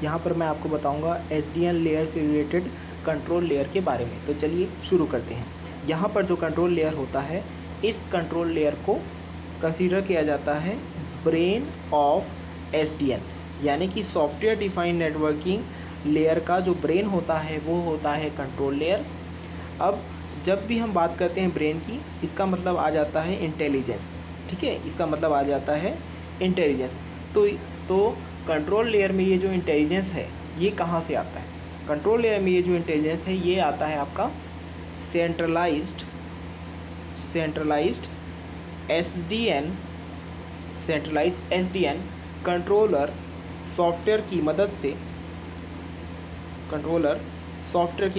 यहाँ पर मैं आपको बताऊँगा SDN लेयर से रिलेटेड कंट्रोल लेयर के बारे में। तो चलिए शुरू करते हैं। यहाँ पर जो कंट्रोल लेयर होता है, इस कंट्रोल लेयर को कंसीडर किया जाता है ब्रेन ऑफ SDN, यानी कि सॉफ्टवेयर डिफाइंड नेटवर्किंग लेयर का जो ब्रेन होता है वो होता है कंट्रोल लेयर। अब जब भी हम बात करते हैं ब्रेन की, इसका मतलब आ जाता है इंटेलिजेंस, ठीक है, इसका मतलब आ जाता है इंटेलिजेंस। तो कंट्रोल लेयर में ये जो इंटेलिजेंस है ये कहाँ से आता है? कंट्रोल लेयर में ये जो इंटेलिजेंस है ये आता है आपका सेंट्रलाइज्ड SDN कंट्रोलर सॉफ्टवेयर की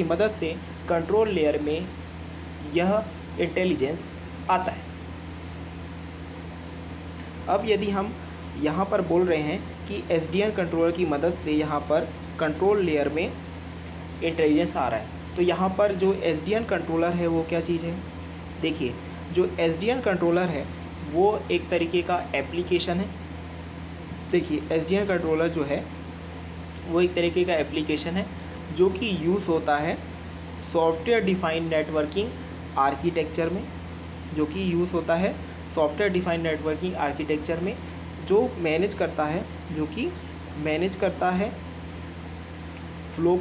मदद से कंट्रोल लेयर में यह इंटेलिजेंस आता है। अब यदि हम यहाँ पर बोल रहे हैं कि SDN कंट्रोलर की मदद से यहाँ पर कंट्रोल लेयर में इंटेलिजेंस आ रहा है, तो यहाँ पर जो SDN कंट्रोलर है वो क्या चीज़ है? देखिए, जो SDN कंट्रोलर है वो एक तरीके का एप्लीकेशन है। देखिए, SDN कंट्रोलर जो है वो एक तरीके का एप्लीकेशन है जो कि यूज़ होता है सॉफ्टवेयर डिफाइंड नेटवर्किंग आर्किटेक्चर में, जो मैनेज करता है फ्लो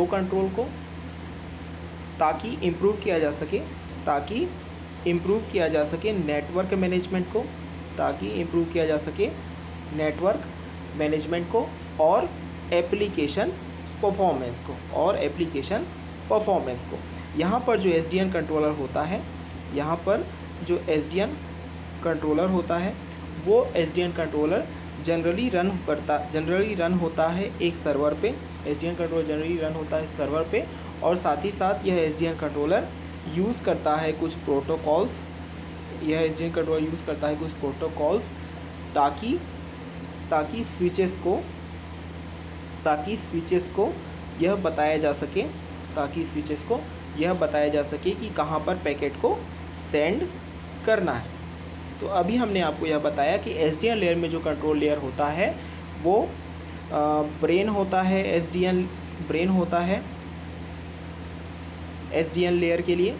कंट्रोल को, ताकि इम्प्रूव किया जा सके नेटवर्क मैनेजमेंट को और एप्लीकेशन परफॉर्मेंस को। यहाँ पर जो SDN कंट्रोलर होता है वो SDN कंट्रोलर जनरली रन होता है एक सर्वर पे। SDN कंट्रोलर जनरली रन होता है सर्वर पे, और साथ ही साथ यह SDN कंट्रोलर यूज़ करता है कुछ प्रोटोकॉल्स ताकि स्विचेस को यह बताया जा सके कि कहाँ पर पैकेट को सेंड करना है। तो अभी हमने आपको यह बताया कि SDN लेयर में जो कंट्रोल लेयर होता है वो ब्रेन होता है SDN लेयर के लिए,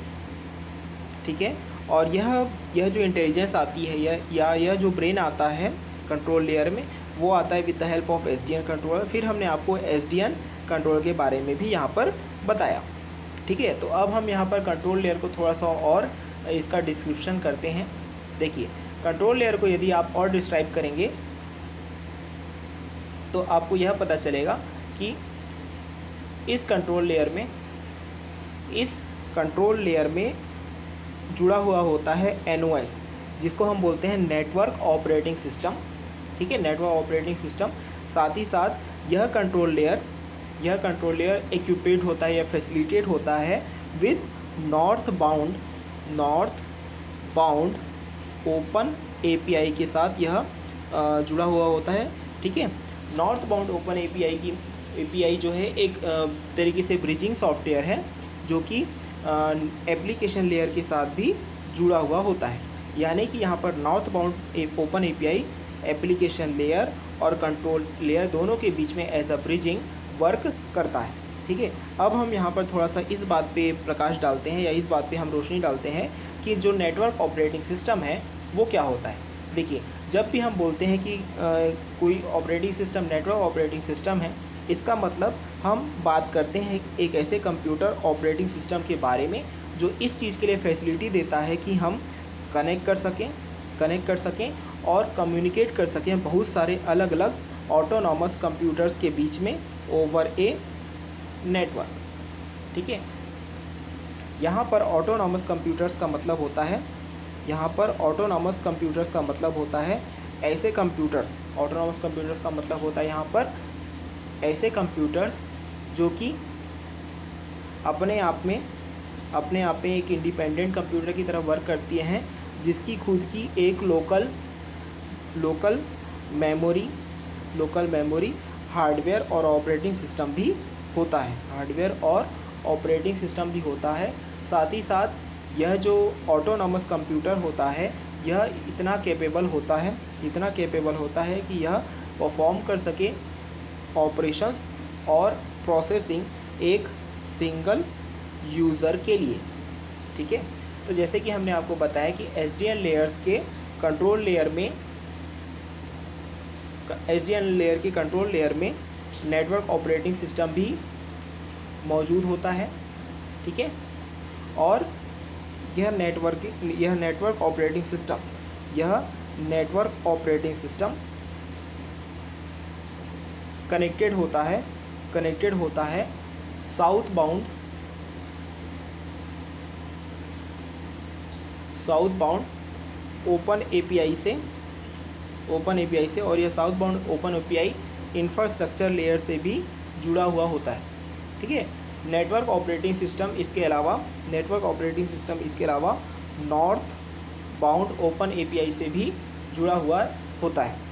ठीक है। और यह जो इंटेलिजेंस आती है यह जो ब्रेन आता है कंट्रोल लेयर में वो आता है with the help of SDN controller. फिर हमने आपको SDN कंट्रोलर के बारे में भी यहाँ पर बताया, ठीक है। तो अब हम यहाँ पर कंट्रोल लेयर को थोड़ा सा और इसका डिस्क्रिप्शन करते हैं। देखिए, कंट्रोल लेयर को यदि आप और डिस्क्राइब करेंगे तो आपको यह पता चलेगा कि इस कंट्रोल लेयर में जुड़ा हुआ होता है NOS, जिसको हम बोलते हैं नेटवर्क ऑपरेटिंग सिस्टम, ठीक है, नेटवर्क ऑपरेटिंग सिस्टम। साथ ही साथ यह कंट्रोल लेयर इक्विपेड होता है या फैसिलिटेट होता है with north bound open API के साथ यह जुड़ा हुआ होता है, ठीक है। नॉर्थ बाउंड ओपन API जो है एक तरीके से ब्रिजिंग सॉफ्टवेयर है जो कि एप्लीकेशन लेयर के साथ भी जुड़ा हुआ होता है। यानी कि यहाँ पर north bound open API application layer और कंट्रोल लेयर दोनों के बीच में एज अ ब्रिजिंग वर्क करता है, ठीक है। अब हम यहाँ पर थोड़ा सा इस बात पे प्रकाश डालते हैं या इस बात पे हम रोशनी डालते हैं कि जो नेटवर्क ऑपरेटिंग सिस्टम है वो क्या होता है। देखिए, जब भी हम बोलते हैं कि कोई operating system network operating system है, इसका मतलब हम बात करते हैं एक ऐसे कंप्यूटर ऑपरेटिंग सिस्टम के बारे में जो इस चीज़ के लिए फैसिलिटी देता है कि हम कनेक्ट कर सकें और कम्युनिकेट कर सकें बहुत सारे अलग अलग ऑटोनॉमस कंप्यूटर्स के बीच में ओवर ए नेटवर्क, ठीक है। यहाँ पर ऑटोनॉमस कंप्यूटर्स का मतलब होता है ऐसे कंप्यूटर्स, ऑटोनॉमस कंप्यूटर्स का मतलब होता है यहाँ पर ऐसे कंप्यूटर्स जो कि अपने आप में एक इंडिपेंडेंट कंप्यूटर की तरह वर्क करती हैं, जिसकी खुद की एक लोकल मेमोरी हार्डवेयर और ऑपरेटिंग सिस्टम भी होता है। साथ ही साथ यह जो ऑटोनॉमस कंप्यूटर होता है यह इतना कैपेबल होता है कि यह परफॉर्म कर सके ऑपरेशंस और प्रोसेसिंग एक सिंगल यूज़र के लिए। ठीक है, तो जैसे कि हमने आपको बताया कि एसडीएन लेयर्स के कंट्रोल लेयर में नेटवर्क ऑपरेटिंग सिस्टम भी मौजूद होता है। ठीक है, और यह नेटवर्क ऑपरेटिंग सिस्टम कनेक्टेड होता है साउथ बाउंड ओपन एपीआई से और यह south bound open API infrastructure layer से भी जुड़ा हुआ होता है। ठीक है, नेटवर्क ऑपरेटिंग सिस्टम इसके अलावा नॉर्थ बाउंड ओपन एपीआई से भी जुड़ा हुआ होता है।